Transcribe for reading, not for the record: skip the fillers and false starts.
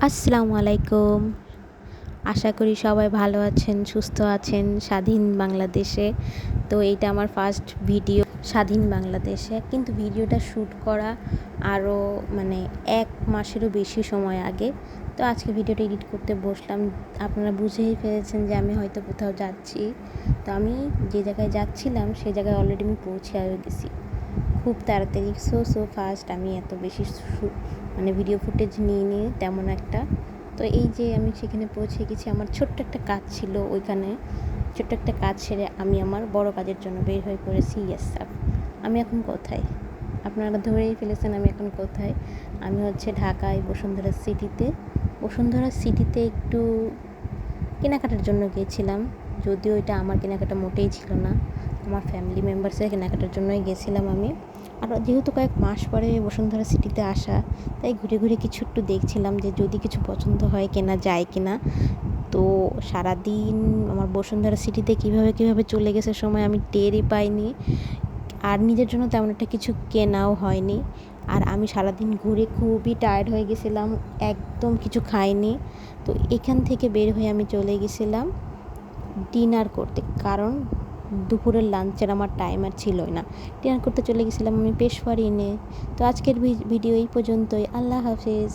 আসসালামু আলাইকুম। আশা করি সবাই ভালো আছেন, সুস্থ আছেন স্বাধীন বাংলাদেশে। তো এইটা আমার ফার্স্ট ভিডিও স্বাধীন বাংলাদেশে, কিন্তু ভিডিওটা শ্যুট করা আরও ১ মাসেরও বেশি সময় আগে। তো আজকে ভিডিওটা এডিট করতে বসলাম। আপনারা বুঝেই ফেলেছেন যে আমি হয়তো কোথাও যাচ্ছি। তো আমি যে জায়গায় যাচ্ছিলাম সে জায়গায় অলরেডি আমি পৌঁছে গেছি খুব তাড়াতাড়ি। So fast. আমি এত বেশি ভিডিও ফুটেজ নিইনি তেমন একটা। তো এই যে আমি সেখানে পৌঁছে গেছি, আমার ছোট্ট একটা কাজ ছিল ওইখানে। ছোট্ট একটা কাজ সেরে আমি আমার বড় কাজের জন্য বের হয়ে পড়েছি। Yes sir. আমি এখন কোথায়? আপনারা ধরেই ফেলেছেন আমি এখন কোথায়। আমি হচ্ছে ঢাকায় বসুন্ধরা সিটিতে। বসুন্ধরা সিটিতে একটু কেনাকাটার জন্য গিয়েছিলাম, যদিও এটা আমার কেনাকাটা মোটেই ছিল না, আমার ফ্যামিলি মেম্বার্সের কেনাকাটার জন্যই গেছিলাম আমি। আর যেহেতু কয়েক মাস পরে বসুন্ধরা সিটিতে আসা, তাই ঘুরে ঘুরে কিছু একটু দেখছিলাম যে যদি কিছু পছন্দ হয় কেনা যায় কিনা। তো সারাদিন আমার বসুন্ধরা সিটিতে কীভাবে চলে গেছে সময় আমি টেরই পাইনি। আর নিজের জন্য তেমন একটা কিছু কেনাও হয়নি। আর আমি সারাদিন ঘুরে খুবই টায়ার্ড হয়ে গেছিলাম, একদম কিছু খাইনি। তো এখান থেকে বের হয়ে আমি চলে গেছিলাম ডিনার করতে, কারণ দুপুরের লাঞ্চের আমার টাইম আর ছিলই না। ডিনার করতে চলে গেছিলাম আমি পেশওয়ারিনে। তো আজকের ভিডিও এই পর্যন্তই। আল্লাহ হাফেজ।